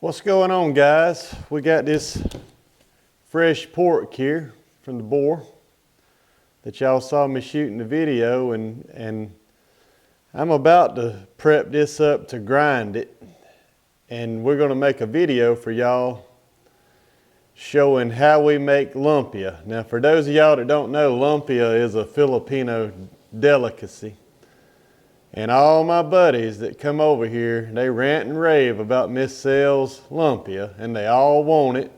What's going on, guys? We got this fresh pork here from the boar that y'all saw me shooting the video, and I'm about to prep this up to grind it, and we're going to make a video for y'all showing how we make lumpia. Now, for those of y'all that don't know, lumpia is a Filipino delicacy. And all my buddies that come over here, they rant and rave about Miss Sells lumpia, and they all want it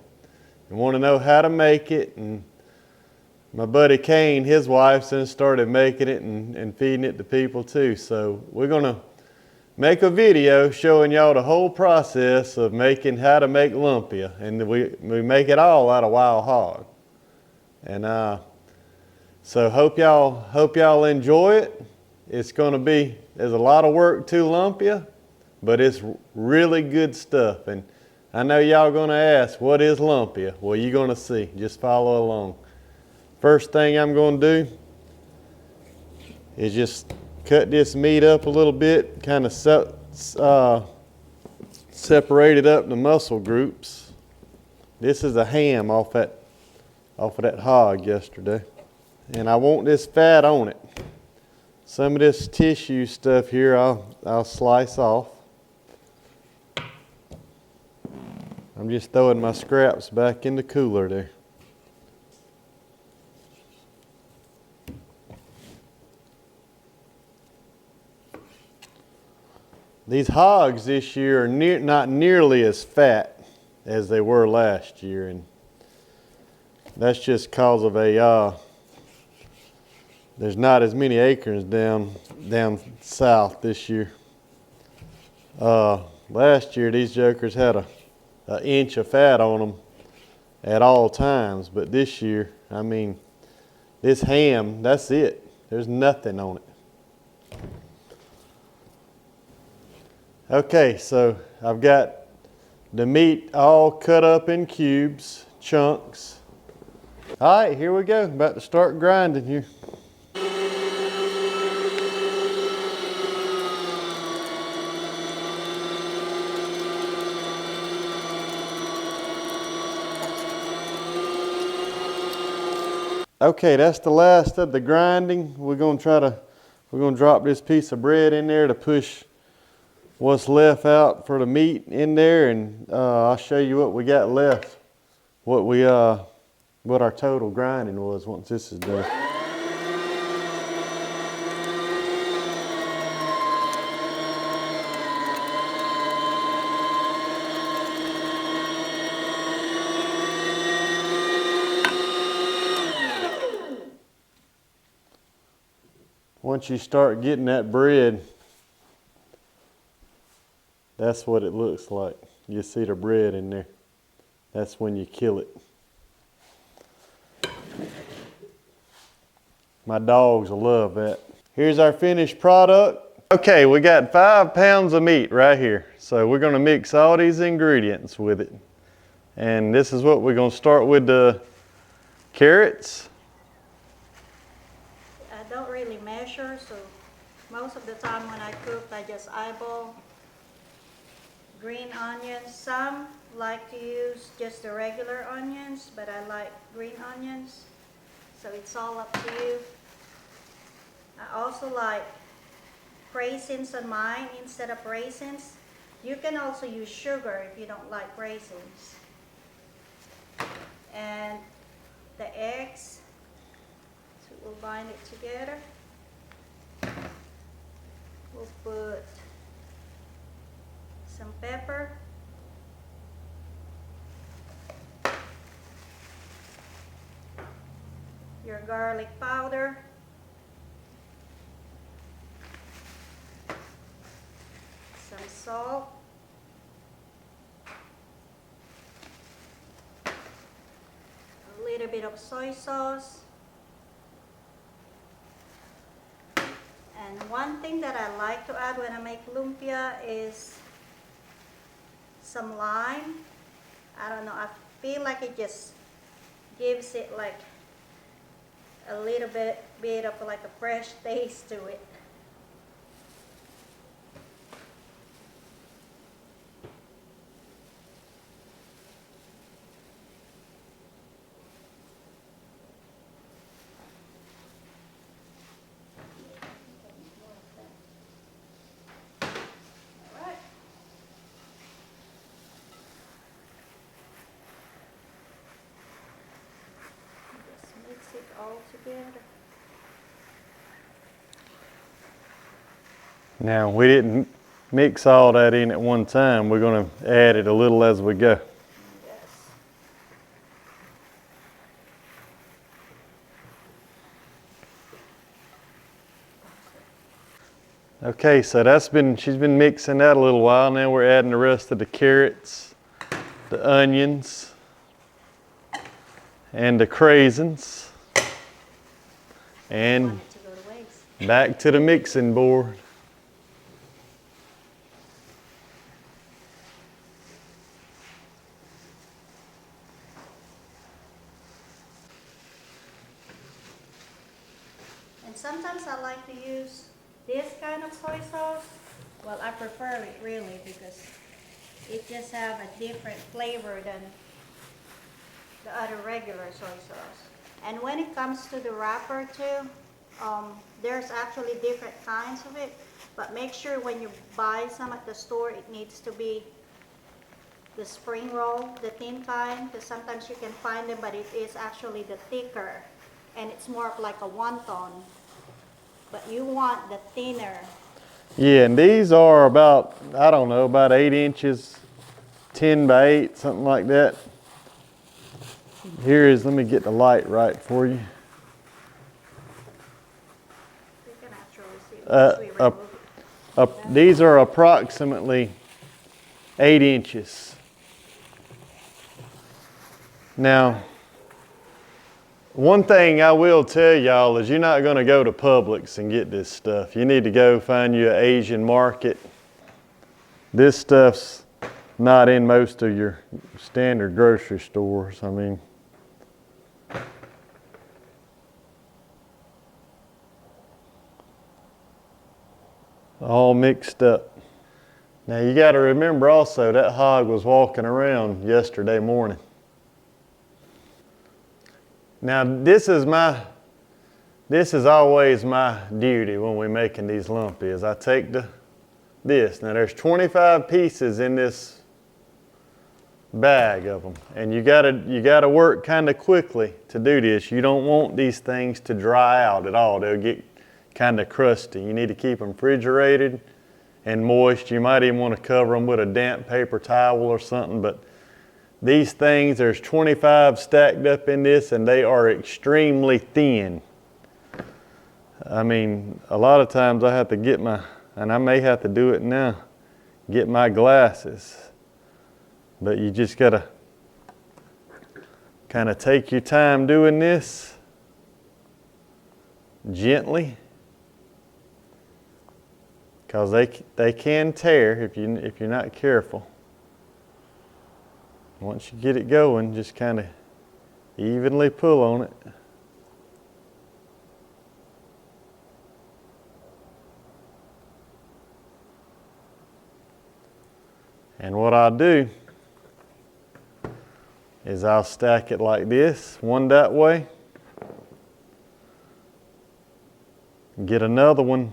and want to know how to make it. And my buddy Kane, his wife, since started making it and feeding it to people too. So we're going to make a video showing y'all the whole process of making how to make lumpia, and we make it all out of wild hog. And so hope y'all enjoy it. It's going to be, there's a lot of work to lumpia, but it's really good stuff. And I know y'all going to ask, what is lumpia? Well, you're going to see. Just follow along. First thing I'm going to do is just cut this meat up a little bit, kind of separate it up into muscle groups. This is a ham off of that hog yesterday. And I want this fat on it. Some of this tissue stuff here I'll slice off. I'm just throwing my scraps back in the cooler there. These hogs this year are not nearly as fat as they were last year, and that's just because of there's not as many acres down south this year. Last year these jokers had an inch of fat on them at all times, but this year, I mean, this ham, that's it. There's nothing on it. Okay, so I've got the meat all cut up in cubes, chunks. All right, here we go. About to start grinding here. Okay, that's the last of the grinding. We're gonna drop this piece of bread in there to push what's left out for the meat in there, and I'll show you what we got left, what our total grinding was once this is done. Once you start getting that bread, that's what it looks like. You see the bread in there. That's when you kill it. My dogs will love that. Here's our finished product. Okay, we got 5 pounds of meat right here. So we're gonna mix all these ingredients with it. And this is what we're gonna start with: the carrots. I don't really measure, so most of the time when I cook, I just eyeball. Green onions, some like to use just the regular onions, but I like green onions, so it's all up to you. I also like raisins on mine instead of raisins. You can also use sugar if you don't like raisins. And the eggs, so we'll bind it together. We'll put some pepper, your garlic powder, some salt, a little bit of soy sauce, and one thing that I like to add when I make lumpia is some lime. I don't know, I feel like it just gives it like a little bit of like a fresh taste to it. all together. Now, we didn't mix all that in at one time. We're going to add it a little as we go. Yes. Okay, so she's been mixing that a little while. Now we're adding the rest of the carrots, the onions, and the craisins. And Want it to go to waste. back to the mixing board. And sometimes I like to use this kind of soy sauce. Well, I prefer it really because it just have a different flavor than the other regular soy sauce. And when it comes to the wrapper too, there's actually different kinds of it. But make sure when you buy some at the store, it needs to be the spring roll, the thin kind, because sometimes you can find them, but it is actually the thicker, and it's more of like a wonton. But you want the thinner. Yeah, and these are about, I don't know, about 8 inches, 10 by 8, something like that. Let me get the light right for you. You can actually see once we remove it. These are approximately 8 inches. Now, one thing I will tell y'all is you're not going to go to Publix and get this stuff. You need to go find you an Asian market. This stuff's not in most of your standard grocery stores. I mean, all mixed up. Now you got to remember also that hog was walking around yesterday morning. Now this is always my duty when we're making these lumpias. I take this. Now there's 25 pieces in this bag of them, and you gotta work kind of quickly to do this. You don't want these things to dry out at all. They'll get kind of crusty. You need to keep them refrigerated and moist. You might even want to cover them with a damp paper towel or something, but these things, there's 25 stacked up in this, and they are extremely thin. I mean, a lot of times I have to get and I may have to do it now, get my glasses. But you just gotta kind of take your time doing this gently, because they can tear if you're not careful. Once you get it going, just kind of evenly pull on it. And what I'll do is I'll stack it like this, one that way. Get another one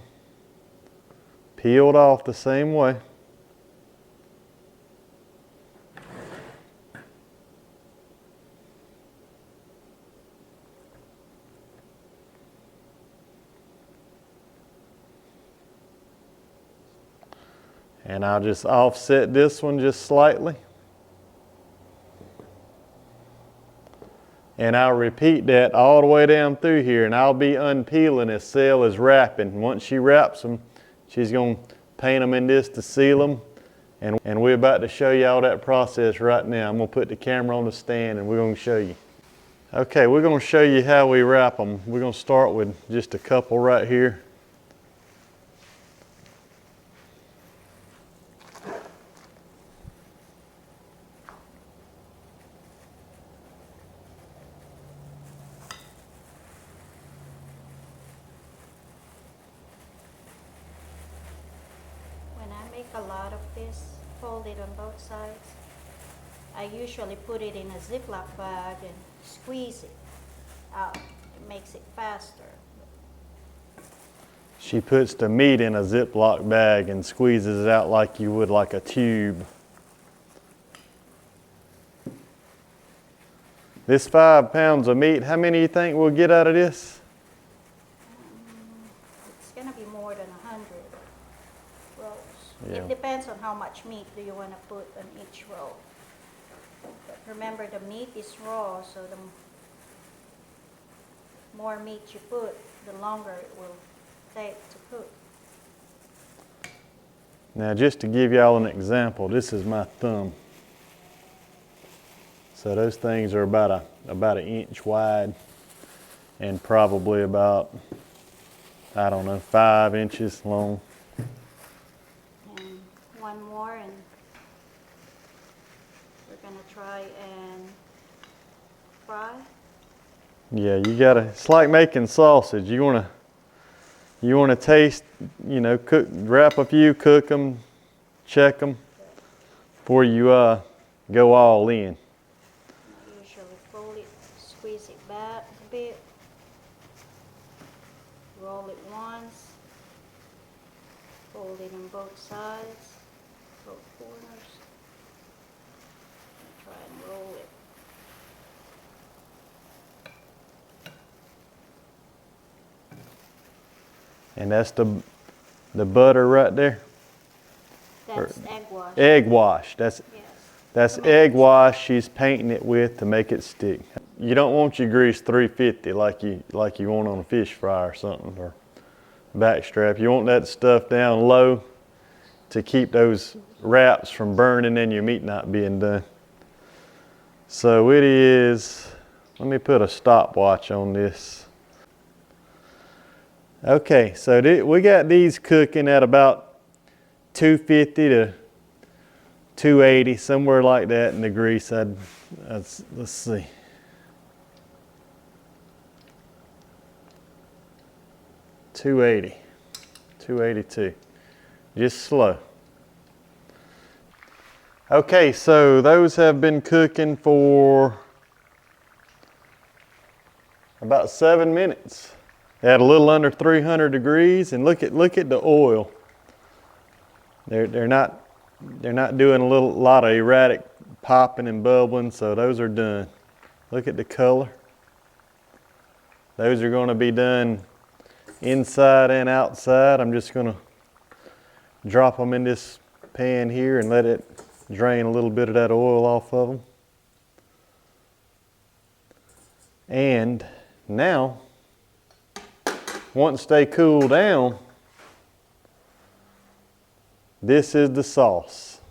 peeled off the same way. And I'll just offset this one just slightly. And I'll repeat that all the way down through here, and I'll be unpeeling as Sel is wrapping. Once she wraps them, she's going to paint them in this to seal them. And we're about to show you all that process right now. I'm going to put the camera on the stand and we're going to show you. Okay, we're going to show you how we wrap them. We're going to start with just a couple right here. A lot of this folded on both sides. I usually put it in a Ziploc bag and squeeze it out. It makes it faster. She puts the meat in a Ziploc bag and squeezes it out like you would like a tube. This 5 pounds of meat, how many do you think we'll get out of this? It's gonna be more than 100 rolls. Yeah. It depends on how much meat do you want to put on each roll. But remember, the meat is raw, so the more meat you put, the longer it will take to cook. Now just to give y'all an example, this is my thumb. So those things are about an inch wide and probably about, I don't know, 5 inches long. And one more, and we're gonna try and fry. Yeah, you gotta, it's like making sausage. You wanna taste, you know, wrap a few, cook them, check them before you go all in. I usually fold it, squeeze it back a bit, roll it once, fold it on both sides, both corners, and try and roll it. And that's the butter right there. That's egg wash. Egg wash. That's egg wash she's painting it with to make it stick. You don't want your grease 350 like you want on a fish fry or something, or backstrap. You want that stuff down low to keep those wraps from burning and your meat not being done. So it is, let me put a stopwatch on this. Okay, so we got these cooking at about 250 to 280, somewhere like that in the grease. Let's see. $280, $282, just slow. Okay, so those have been cooking for about 7 minutes. At a little under 300 degrees, and look at the oil. They're not doing a lot of erratic popping and bubbling, so those are done. Look at the color. Those are going to be done inside and outside. I'm just going to drop them in this pan here and let it drain a little bit of that oil off of them. And now, once they cool down, this is the sauce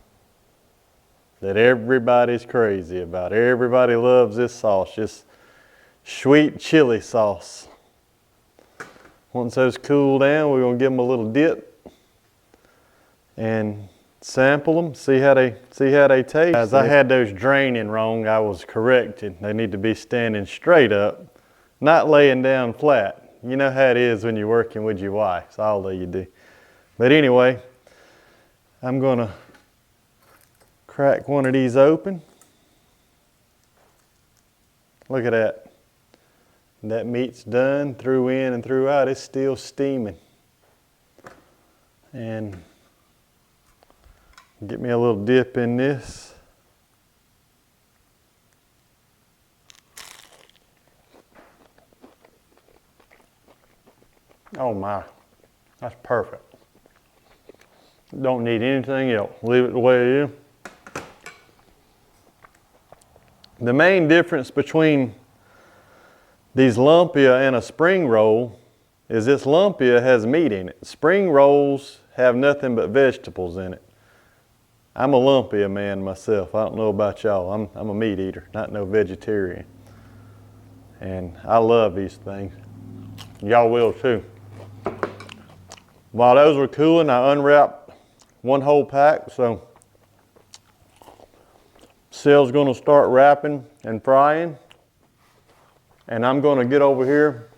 that everybody's crazy about. Everybody loves this sauce, this sweet chili sauce. Once those cool down, we're going to give them a little dip and sample them, see how they taste. As I had those draining wrong, I was corrected. They need to be standing straight up, not laying down flat. You know how it is when you're working with your wife. It's all that you do. But anyway, I'm going to crack one of these open. Look at that. That meat's done through in and through out. It's still steaming. And get me a little dip in this. Oh my, that's perfect. Don't need anything else. Leave it the way it is. The main difference between these lumpia and a spring roll is this lumpia has meat in it. Spring rolls have nothing but vegetables in it. I'm a lumpia man myself. I don't know about y'all. I'm a meat eater, not no vegetarian. And I love these things. Y'all will too. While those were cooling, I unwrapped one whole pack, so Syl's gonna start wrapping and frying, and I'm gonna get over here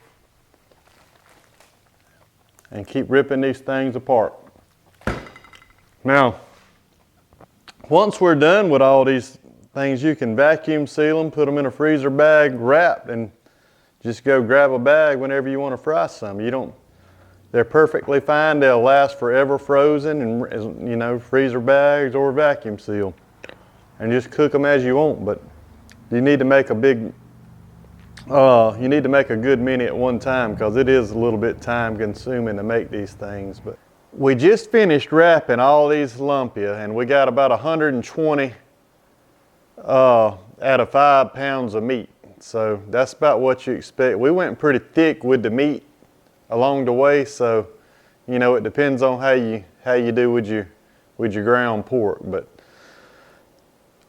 and keep ripping these things apart. Now, once we're done with all these things, you can vacuum seal them, put them in a freezer bag, wrapped, and just go grab a bag whenever you want to fry some. They're perfectly fine. They'll last forever frozen in, you know, freezer bags or vacuum seal. And just cook them as you want, but you need to make a big You need to make a good many at one time because it is a little bit time consuming to make these things. But we just finished wrapping all these lumpia, and we got about 120 out of 5 pounds of meat. So that's about what you expect. We went pretty thick with the meat along the way, so you know it depends on how you do with your ground pork. But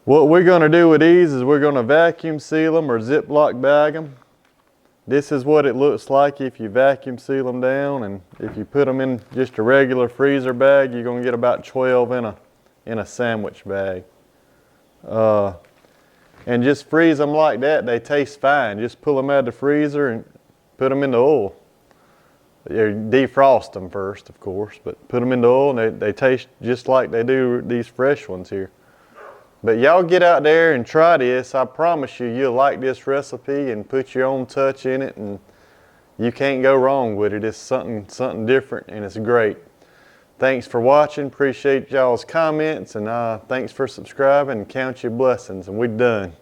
what we're going to do with these is we're going to vacuum seal them or Ziploc bag them. This is what it looks like if you vacuum seal them down, and if you put them in just a regular freezer bag, you're going to get about 12 in a sandwich bag. And just freeze them like that. They taste fine. Just pull them out of the freezer and put them in the oil. Defrost them first, of course, but put them in the oil and they taste just like they do these fresh ones here. But y'all get out there and try this. I promise you, you'll like this recipe and put your own touch in it, and you can't go wrong with it. It's something different, and it's great. Thanks for watching. Appreciate y'all's comments, and thanks for subscribing, and count your blessings. And we're done.